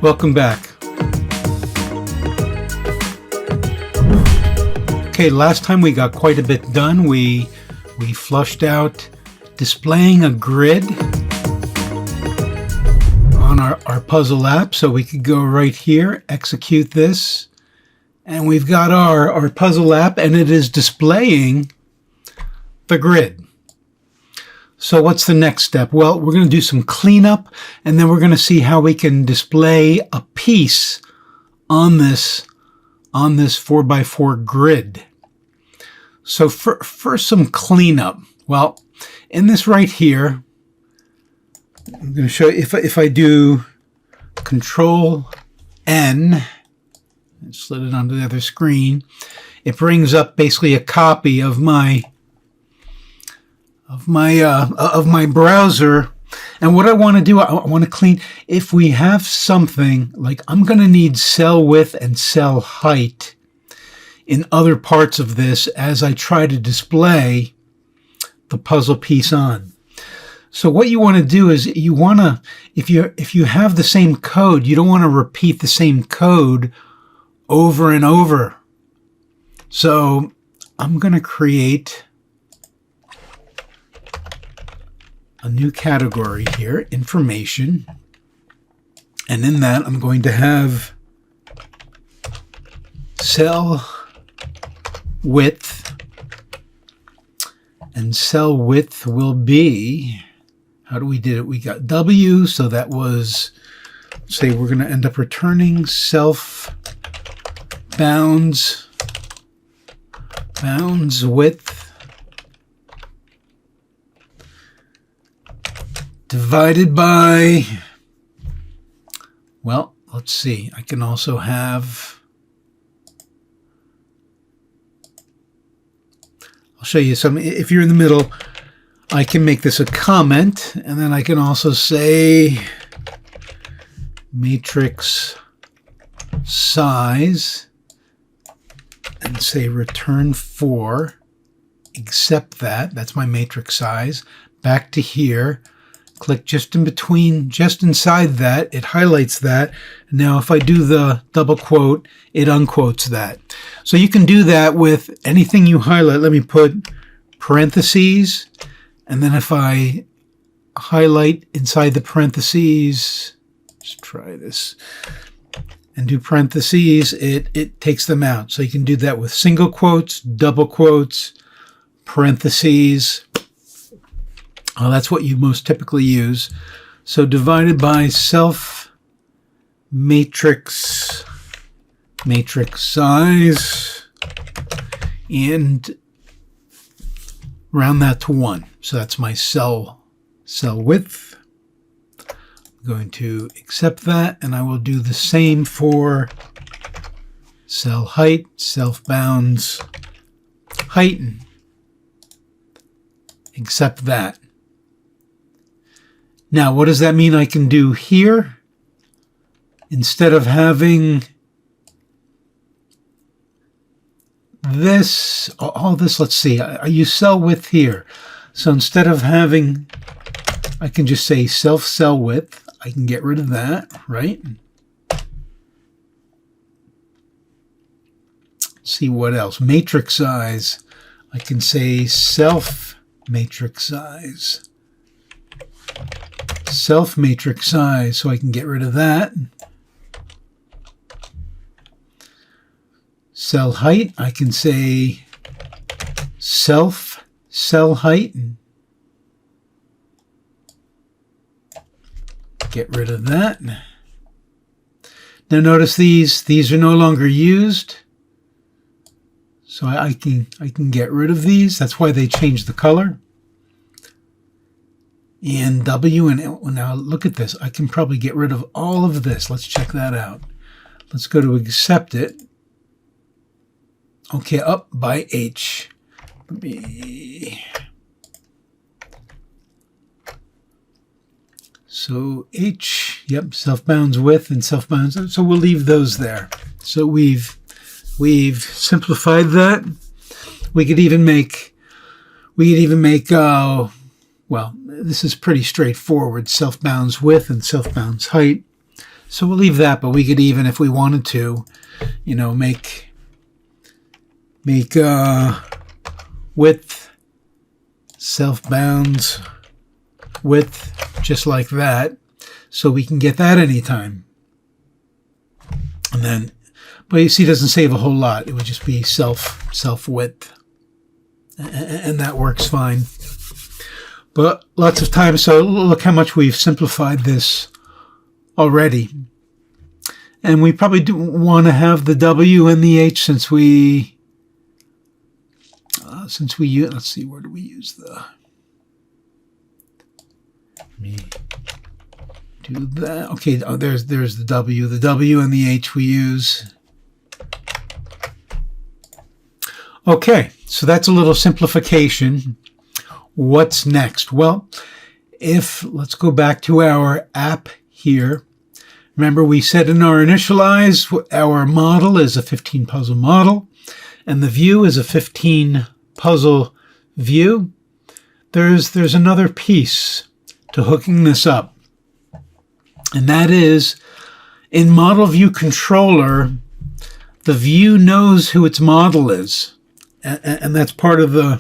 Welcome back. Okay, last time we got quite a bit done. We flushed out displaying a grid on our puzzle app, so we could go right here, execute this, and we've got our puzzle app, and it is displaying the grid. So what's the next step? Well, we're going to do some cleanup, and then we're going to see how we can display a piece on this 4x4 grid. So for some cleanup, well, in this right here, I'm going to show you if I do Control N, and slid it onto the other screen, it brings up basically a copy of my browser. And what I want to do, I want to clean. If we have something like, I'm going to need cell width and cell height in other parts of this as I try to display the puzzle piece on. So what you want to do is you want to, if you have the same code, you don't want to repeat the same code over and over. So I'm going to create a new category here, information, and in that I'm going to have cell width, and cell width will be, how do we do it? We got W, so that was, say we're going to end up returning self bounds width divided by, well, let's see, I can also have, I'll show you some, if you're in the middle, I can make this a comment, and then I can also say matrix size, and say return 4, accept that, that's my matrix size, back to here, click just in between, just inside that, it highlights that. Now if I do the double quote, it unquotes that. So you can do that with anything you highlight. Let me put parentheses, and then if I highlight inside the parentheses, let's try this, and do parentheses, it takes them out. So you can do that with single quotes, double quotes, parentheses. Oh, that's what you most typically use. So divided by self matrix size, and round that to 1. So that's my cell width. I'm going to accept that, and I will do the same for cell height, self bounds height, and accept that. Now, what does that mean I can do here? Instead of having this, all this, let's see, I use cell width here. So instead of having, I can just say self cell width. I can get rid of that, right? Let's see what else. Matrix size. I can say self matrix size. Self matrix size, so I can get rid of that. Cell height, I can say self cell height. Get rid of that. Now notice these are no longer used. So I can get rid of these. That's why they changed the color. And W, and now look at this. I can probably get rid of all of this. Let's check that out. Let's go to accept it. Okay, up by H. Let me. So H, yep, self-bounds width and self-bounds. So we'll leave those there. So we've simplified that. We could even make well, this is pretty straightforward. Self-bounds width and self-bounds height. So we'll leave that, but we could even, if we wanted to, you know, make width self-bounds width just like that, so we can get that anytime. And then, but you see, it doesn't save a whole lot. It would just be self width, and that works fine. But lots of time. So look how much we've simplified this already. And we probably do want to have the W and the H since we use, let's see, where do we use the, let me do that. Okay, oh, there's the W and the H we use. Okay, so that's a little simplification. What's next? Well, let's go back to our app here. Remember, we said in our initialize, our model is a 15Puzzle model, and the view is a 15Puzzle view. There's another piece to hooking this up, and that is, in Model View Controller, the view knows who its model is, and that's part of the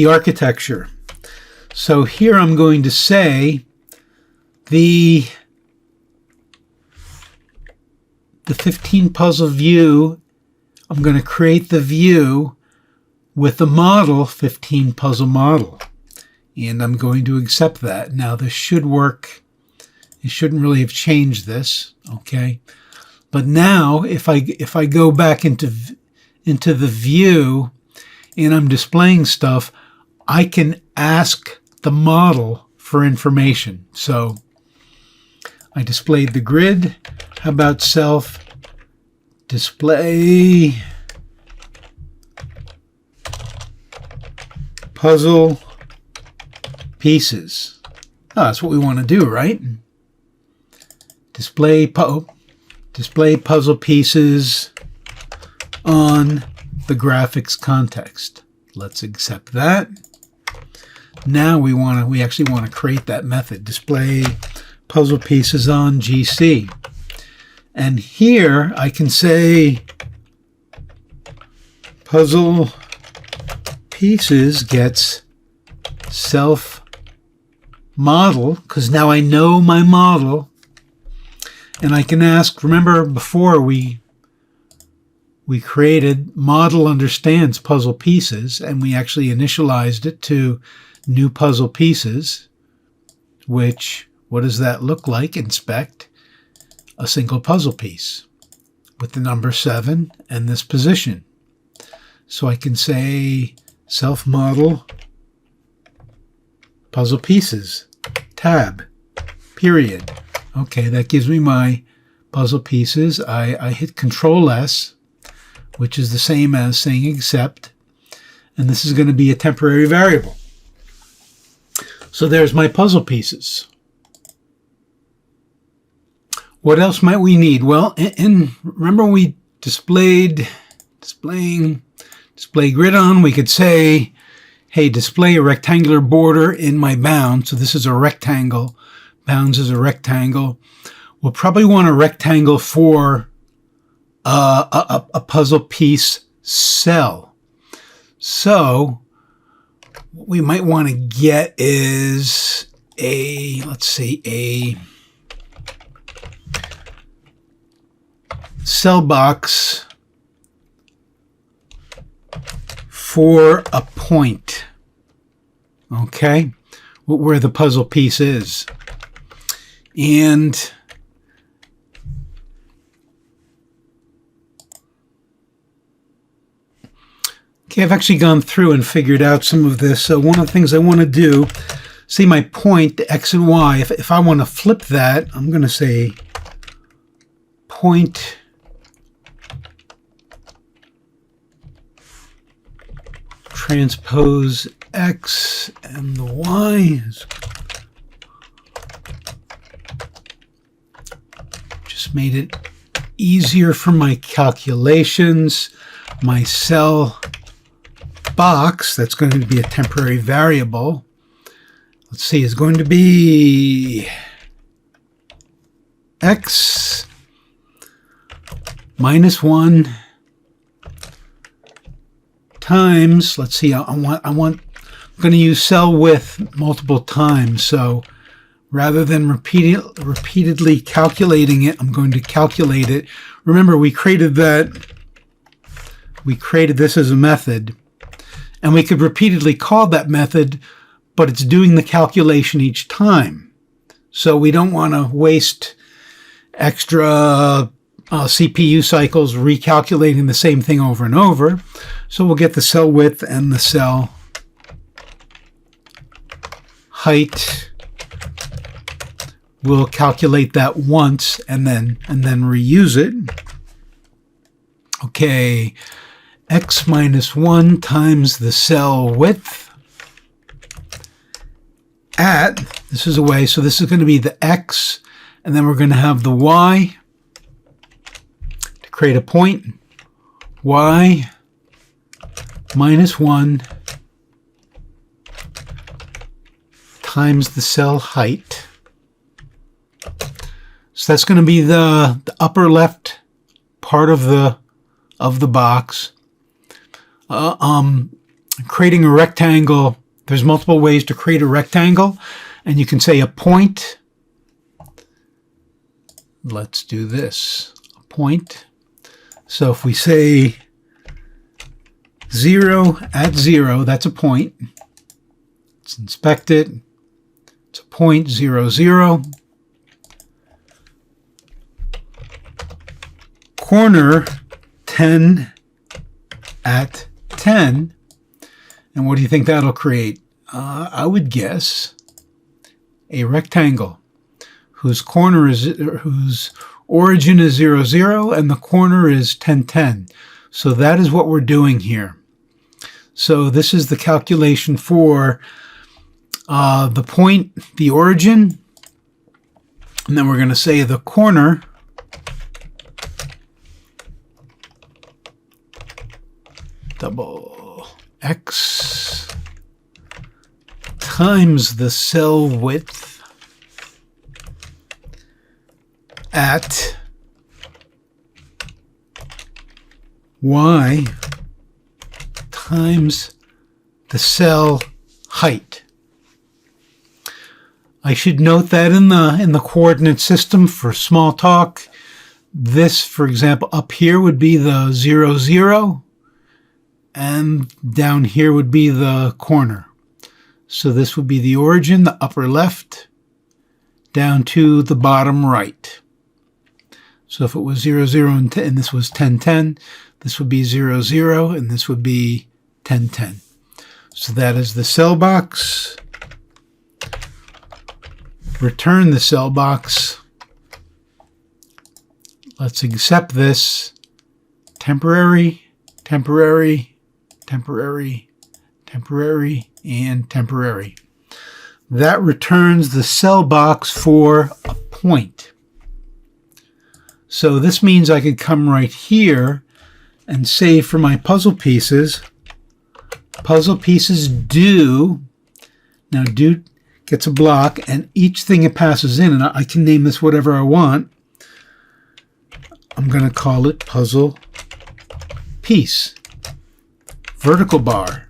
architecture. So here I'm going to say the 15Puzzle view, I'm going to create the view with the model 15Puzzle model. And I'm going to accept that. Now this should work. It shouldn't really have changed this, okay? But now if I go back into the view and I'm displaying stuff, I can ask the model for information. So I displayed the grid. How about self display puzzle pieces? Oh, that's what we want to do, right? Display puzzle pieces on the graphics context. Let's accept that. Now we actually want to create that method, display puzzle pieces on GC. And here I can say puzzle pieces gets self model, because now I know my model, and I can ask, remember before we created model understands puzzle pieces, and we actually initialized it to new puzzle pieces, which, what does that look like? Inspect a single puzzle piece with the number 7 and this position. So I can say self model puzzle pieces, tab, period. Okay, that gives me my puzzle pieces. I hit Control S, which is the same as saying accept, and this is going to be a temporary variable. So there's my puzzle pieces. What else might we need? Well, remember when we display grid on, we could say, hey, display a rectangular border in my bound. So this is a rectangle. Bounds is a rectangle. We'll probably want a rectangle for a puzzle piece cell. So what we might want to get is let's see, a cell box for a point, okay, where the puzzle piece is. And okay, I've actually gone through and figured out some of this. So one of the things I want to do, see my point, X and Y, if I want to flip that, I'm going to say point transpose X and the Y. Just made it easier for my calculations. My cell box, that's going to be a temporary variable. let's see, is going to be x minus 1 times, let's see, I'm going to use cell width multiple times, so rather than repeatedly calculating it, I'm going to calculate it. Remember, we created this as a method, and we could repeatedly call that method, but it's doing the calculation each time. So we don't want to waste extra CPU cycles recalculating the same thing over and over. So we'll get the cell width and the cell height. We'll calculate that once and then reuse it. Okay, x minus 1 times the cell width at, this is a way, so this is going to be the x, and then we're going to have the y to create a point. Y minus 1 times the cell height. So that's going to be the upper left part of the box. Creating a rectangle, there's multiple ways to create a rectangle, and you can say a point. Let's do this, a point. So if we say 0 at 0, that's a point. Let's inspect it. It's a point, 0, 0. Corner 10 at 10, and what do you think that'll create? I would guess a rectangle whose origin is 0, 0, and the corner is 10, 10. So that is what we're doing here. So this is the calculation for the point, the origin, and then we're going to say the corner double x times the cell width at y times the cell height. I should note that in the coordinate system for Smalltalk, this, for example, up here would be the 0, 0. And down here would be the corner. So this would be the origin, the upper left, down to the bottom right. So if it was 0, 0, and this was 10, 10, this would be 0, 0, and this would be 10, 10. So that is the cell box. Return the cell box. Let's accept this. Temporary, temporary, temporary, temporary, and temporary. That returns the cell box for a point. So this means I could come right here and say for my puzzle pieces do, now do gets a block, and each thing it passes in, and I can name this whatever I want. I'm going to call it puzzle piece. Vertical bar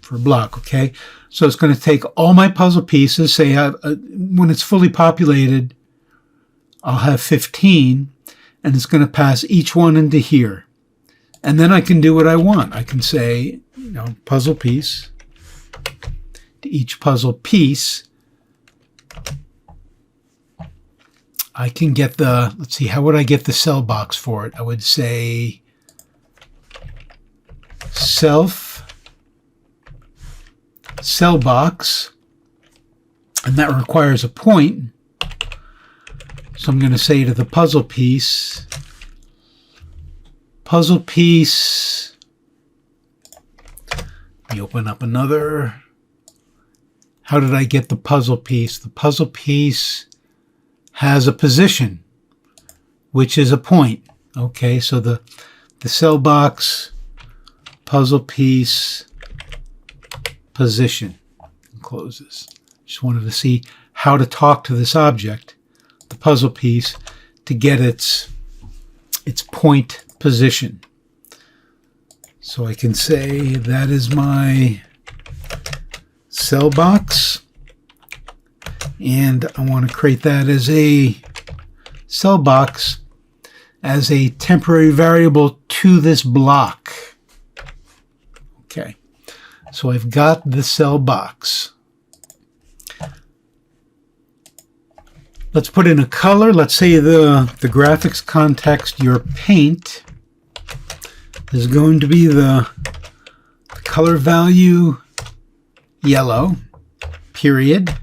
for block, okay? So it's going to take all my puzzle pieces, say when it's fully populated, I'll have 15, and it's going to pass each one into here. And then I can do what I want. I can say, puzzle piece, to each puzzle piece, I can get the, let's see, how would I get the cell box for it? I would say cell box, and that requires a point. So I'm going to say to the puzzle piece, let me open up another. How did I get the puzzle piece? The puzzle piece has a position, which is a point. Okay, so the cell box, puzzle piece, position. closes. Just wanted to see how to talk to this object, the puzzle piece, to get its point position. So I can say that is my cell box, and I want to create that as a cell box as a temporary variable to this block. Okay, so I've got the cell box. Let's put in a color. Let's say the graphics context, your paint, is going to be the color value yellow, period.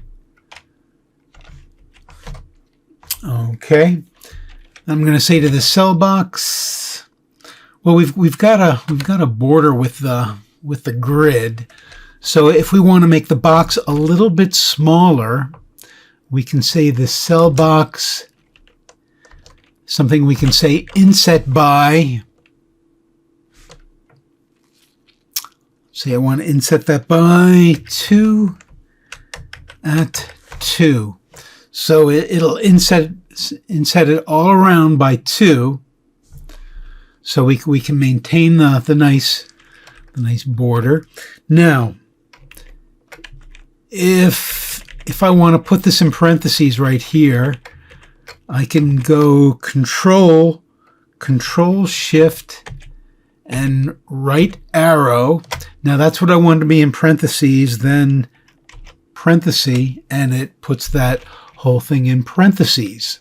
Okay. I'm going to say to the cell box, well, we've got a border with the grid. So if we want to make the box a little bit smaller, we can say the cell box, something we can say inset by. Say I want to inset that by 2 at 2. So it'll inset it all around by 2. So we can maintain the nice border. Now, if I want to put this in parentheses right here, I can go Control Shift and right arrow. Now that's what I want to be in parentheses, then parenthesis, and it puts that whole thing in parentheses.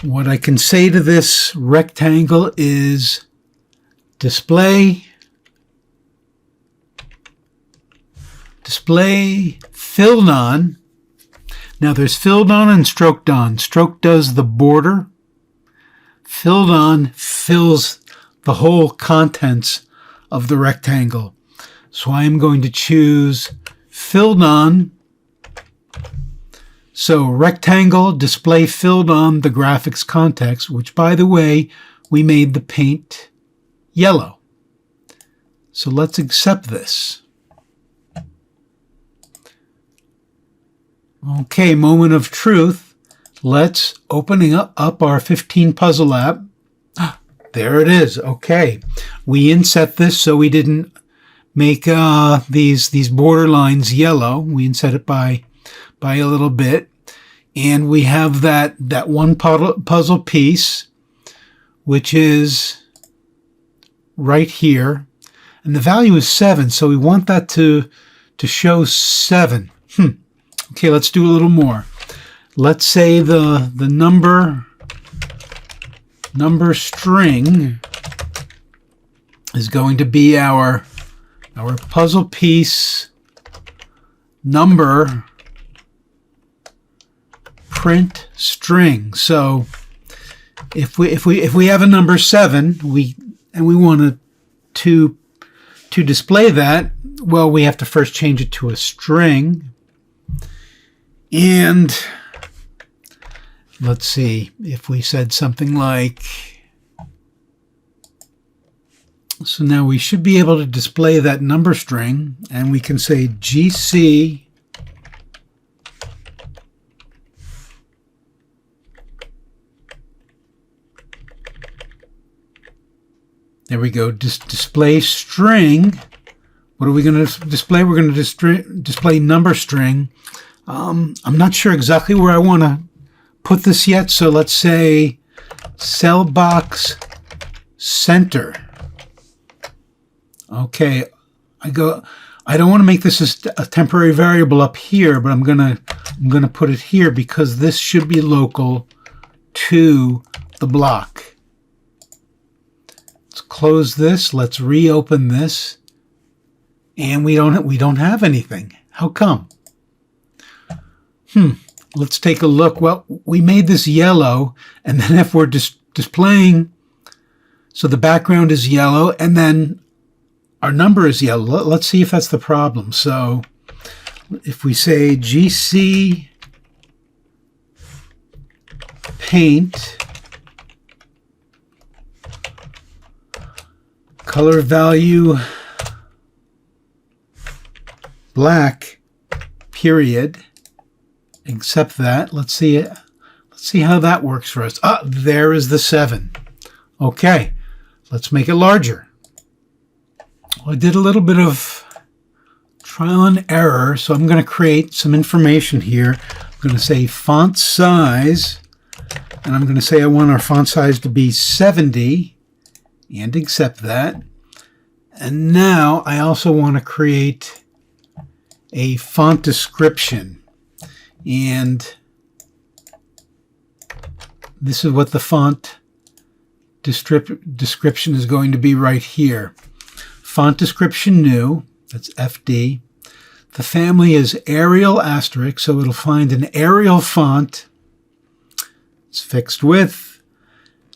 What I can say to this rectangle is display filled on. Now there's filled on and stroked on. Stroke does the border. Filled on fills the whole contents of the rectangle. So I am going to choose filled on. So rectangle, display filled on the graphics context, which by the way, we made the paint yellow. So let's accept this. Okay, moment of truth. Let's opening up our 15Puzzle app. There it is. Okay, we inset this so we didn't make these border lines yellow. We inset it by a little bit, and we have that one puzzle piece, which is right here, and the value is 7. So we want that to show 7. Okay, let's do a little more. Let's say the number string is going to be our puzzle piece number print string. So if we have a number 7, we want to display that, well, we have to first change it to a string. And let's see, if we said something like, so now we should be able to display that number string, and we can say GC there we go, display string. What are we going to display? We're going to display number string. I'm not sure exactly where I want to put this yet, so let's say cell box center. Okay, I don't want to make this a temporary variable up here, but I'm gonna put it here because this should be local to the block. Let's close this. Let's reopen this, and we don't have anything. How come? Let's take a look. Well, we made this yellow, and then if we're displaying, so the background is yellow, and then our number is yellow. Let's see if that's the problem. So if we say GC paint color value black, period. Accept that. Let's see how that works for us. Ah, there is the 7. Okay, let's make it larger. Well, I did a little bit of trial and error, so I'm going to create some information here. I'm going to say font size, and I'm going to say I want our font size to be 70, and accept that. And now I also want to create a font description, and this is what the font description is going to be right here. Font description new, that's FD. The family is Arial asterisk, so it'll find an Arial font. It's fixed width.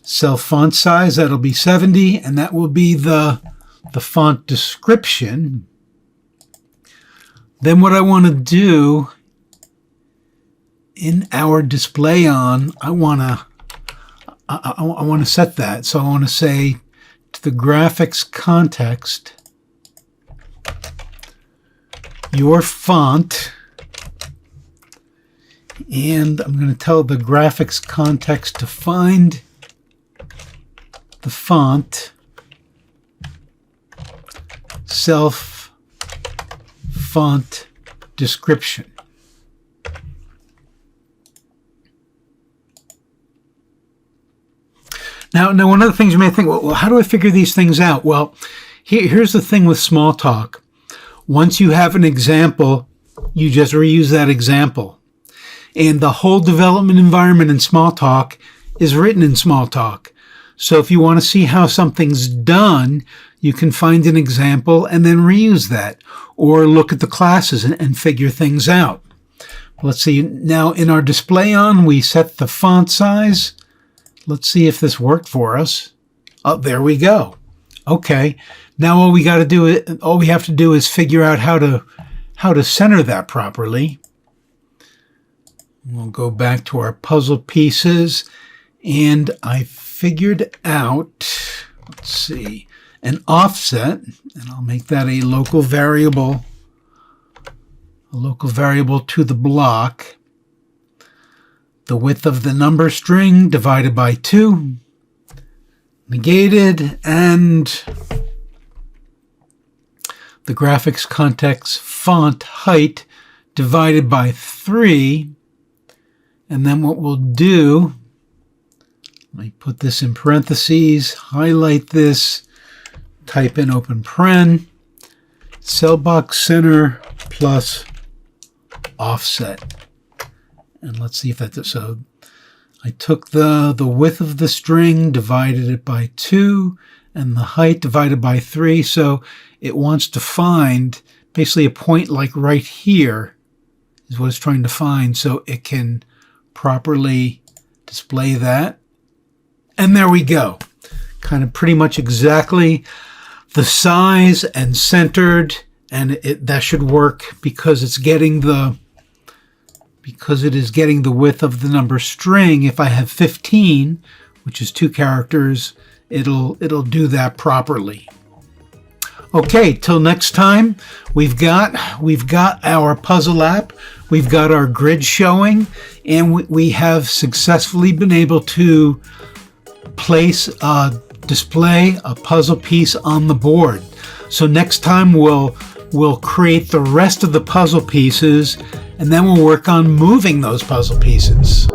Self font size, that'll be 70, and that will be the font description. Then what I want to do in our display on, I want to set that. So I want to say to the graphics context, your font, and I'm going to tell the graphics context to find the font self font description. Now, one of the things you may think, well, how do I figure these things out? Well, here's the thing with Smalltalk. Once you have an example, you just reuse that example. And the whole development environment in Smalltalk is written in Smalltalk. So if you want to see how something's done, you can find an example and then reuse that. Or look at the classes and figure things out. Let's see. Now, in our display on, we set the font size. Let's see if this worked for us. Oh, there we go. Okay. Now all we have to do is figure out how to center that properly. We'll go back to our puzzle pieces, and I figured out, let's see, an offset, and I'll make that a local variable to the block. The width of the number string divided by 2, negated, and the graphics context font height divided by 3. And then what we'll do, let me put this in parentheses, highlight this, type in open paren, cell box center plus offset. And let's see if that's, so I took the width of the string, divided it by 2, and the height divided by 3. So it wants to find basically a point like right here is what it's trying to find, so it can properly display that. And there we go. Kind of pretty much exactly the size and centered, and that should work because it is getting the width of the number string. If I have 15, which is 2 characters, it'll do that properly. Okay, till next time, we've got our puzzle app, we've got our grid showing, and we have successfully been able to display a puzzle piece on the board. So next time we'll create the rest of the puzzle pieces, and then we'll work on moving those puzzle pieces.